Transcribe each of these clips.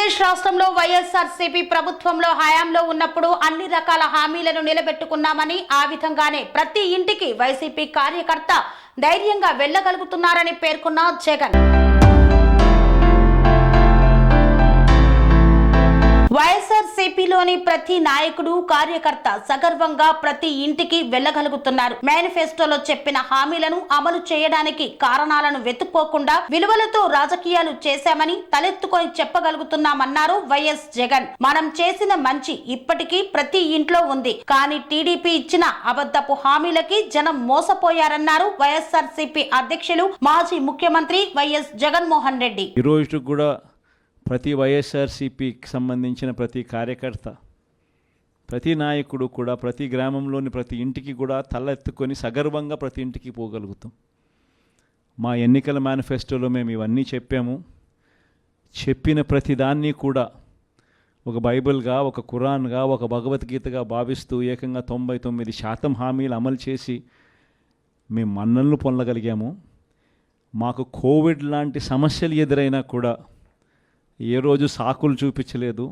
ఆంధ్రప్రదేశ్ రాష్ట్రంలో వైఎస్ఆర్సీపీ ప్రభుత్వంలో హయాంలో ఉన్నప్పుడు అన్ని రకాల హామీలను నిలబెట్టుకున్నామని, ఆ విధంగానే ప్రతి ఇంటికి వైసీపీ కార్యకర్త ధైర్యంగా వెళ్లగలుగుతున్నారని పేర్కొన్న జగన్. వైఎస్ఆర్సీపీలోని ప్రతి నాయకుడు, కార్యకర్త సగర్వంగా ప్రతి ఇంటికి వెళ్లగలుగుతున్నారు. మేనిఫెస్టోలో చెప్పిన హామీలను అమలు చేయడానికి కారణాలను వెతుక్కోకుండా విలువలతో రాజకీయాలు చేశామని తలెత్తుకొని చెప్పగలుగుతున్నామన్నారు వైఎస్ జగన్. మనం చేసిన మంచి ఇప్పటికీ ప్రతి ఇంట్లో ఉంది, కానీ టీడీపీ ఇచ్చిన అబద్ధపు హామీలకి జనం మోసపోయారన్నారు వైఎస్ఆర్సీపీ అధ్యక్షులు, మాజీ ముఖ్యమంత్రి వైఎస్ జగన్మోహన్ రెడ్డి. ఈ రోజు కూడా ప్రతి వైఎస్ఆర్సీపీకి సంబంధించిన ప్రతి కార్యకర్త, ప్రతి నాయకుడు కూడా ప్రతి గ్రామంలోని ప్రతి ఇంటికి కూడా తలెత్తుకొని సగర్వంగా ప్రతి ఇంటికి పోగలుగుతాం. మా ఎన్నికల మేనిఫెస్టోలో మేము ఇవన్నీ చెప్పాము. చెప్పిన ప్రతి దాన్ని కూడా ఒక బైబిల్గా, ఒక ఖురాన్గా, ఒక భగవద్గీతగా భావిస్తూ ఏకంగా 99% హామీలు అమలు చేసి మేము మన్ననలు పొందగలిగాము. మాకు కోవిడ్ లాంటి సమస్యలు ఎదురైనా కూడా ఏ రోజు సాకులు చూపించలేదు,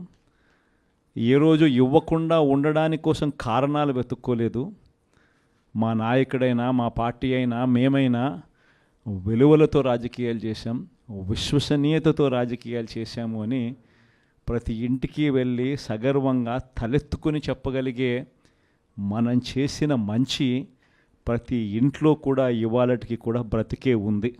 ఏ రోజు ఇవ్వకుండా ఉండడానికి కోసం కారణాలు వెతుక్కోలేదు. మా నాయకుడైనా, మా పార్టీ అయినా, మేమైనా విలువలతో రాజకీయాలు చేశాం, విశ్వసనీయతతో రాజకీయాలు చేశాము అని ప్రతి ఇంటికి వెళ్ళి సగర్వంగా తలెత్తుకొని చెప్పగలిగే మనం చేసిన మంచి ప్రతి ఇంట్లో కూడా ఇవాళటికి కూడా బ్రతికే ఉంది.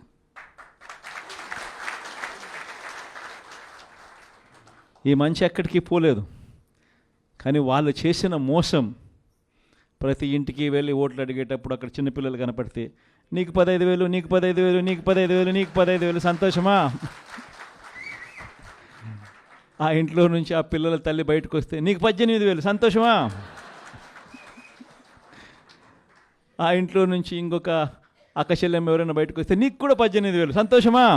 ఈ మంచి ఎక్కడికి పోలేదు, కానీ వాళ్ళు చేసిన మోసం ప్రతి ఇంటికి వెళ్ళి ఓట్లు అడిగేటప్పుడు అక్కడ చిన్నపిల్లలు కనపడితే నీకు 15,000, నీకు 15,000, నీకు 15,000, నీకు 15,000 సంతోషమా? ఆ ఇంట్లో నుంచి ఆ పిల్లల తల్లి బయటకు వస్తే నీకు 18,000 సంతోషమా? ఆ ఇంట్లో నుంచి ఇంకొక అక్కచెల్లెమ్మ ఎవరైనా బయటకు వస్తే నీకు కూడా 18,000 సంతోషమా?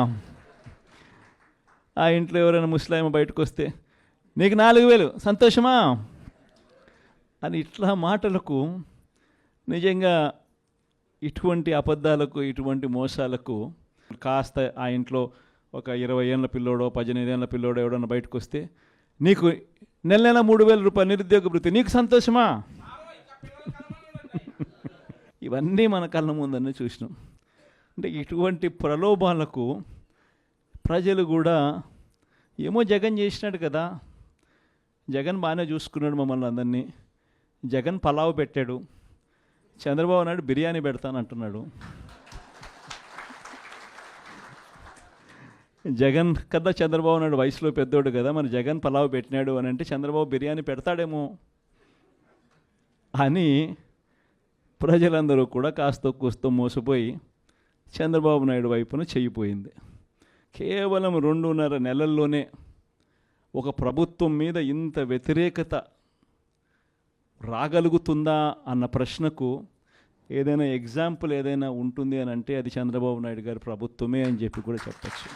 ఆ ఇంట్లో ఎవరైనా ముస్లిం బయటకు వస్తే నీకు 4,000 సంతోషమా అని ఇట్లా మాటలకు నిజంగా ఇటువంటి అబద్ధాలకు, ఇటువంటి మోసాలకు కాస్త ఆ ఇంట్లో ఒక 20 ఏళ్ళ పిల్లోడో 18 ఏళ్ళ పిల్లోడో ఎవడన్నా బయటకు వస్తే నీకు నెల 3,000 రూపాయలు నిరుద్యోగ వృత్తి, నీకు సంతోషమా? ఇవన్నీ మన కళ్ళ ముందన్నీ చూసినాం. అంటే ఇటువంటి ప్రలోభాలకు ప్రజలు కూడా ఏమో జగన్ చేసినాడు కదా, జగన్ బాగానే చూసుకున్నాడు మమ్మల్ని అందరినీ, జగన్ పలావ్ పెట్టాడు, చంద్రబాబు నాయుడు బిర్యానీ పెడతానంటున్నాడు, జగన్ కదా చంద్రబాబు నాయుడు వయసులో పెద్దోడు కదా, మరి జగన్ పలావ్ పెట్టినాడు అని అంటే చంద్రబాబు బిర్యానీ పెడతాడేమో అని ప్రజలందరూ కూడా కాస్త కూస్తో మోసపోయి చంద్రబాబు నాయుడు వైపున చెయ్యిపోయింది. కేవలం 2.5 నెలల్లోనే ఒక ప్రభుత్వం మీద ఇంత వ్యతిరేకత రాగలుగుతుందా అన్న ప్రశ్నకు ఏదైనా ఎగ్జాంపుల్ ఏదైనా ఉంటుంది అని అంటే అది చంద్రబాబు నాయుడు గారి ప్రభుత్వమే అని చెప్పి కూడా చెప్పచ్చు.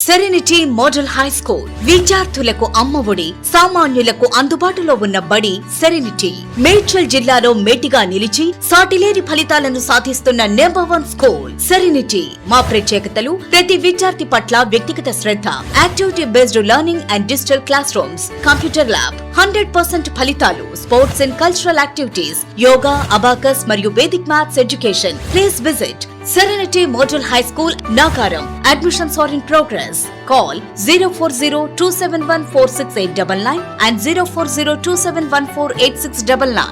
సెరెనిటీ మోడల్ హై స్కూల్ విద్యార్థులకు అమ్మఒడి, సామాన్యులకు అందుబాటులో ఉన్న బడి సెరెనిటీ. మేడ్చల్ జిల్లాలో మేటిగా నిలిచి సాటిలేని ఫలితాలను సాధిస్తున్న నంబర్ 1 స్కూల్ సెరెనిటీ. మా ప్రత్యేకతలు ప్రతి విద్యార్థి పట్ల వ్యక్తిగత శ్రద్ధ, activity based learning and digital classrooms, computer lab, 100% ఫలితాలు, sports and cultural activities, yoga, abacus మరియు Vedic maths education. Please visit Serenity Model High School, Nagaram. Admissions are in progress. Call 040-271-46899 and 040-271-48699.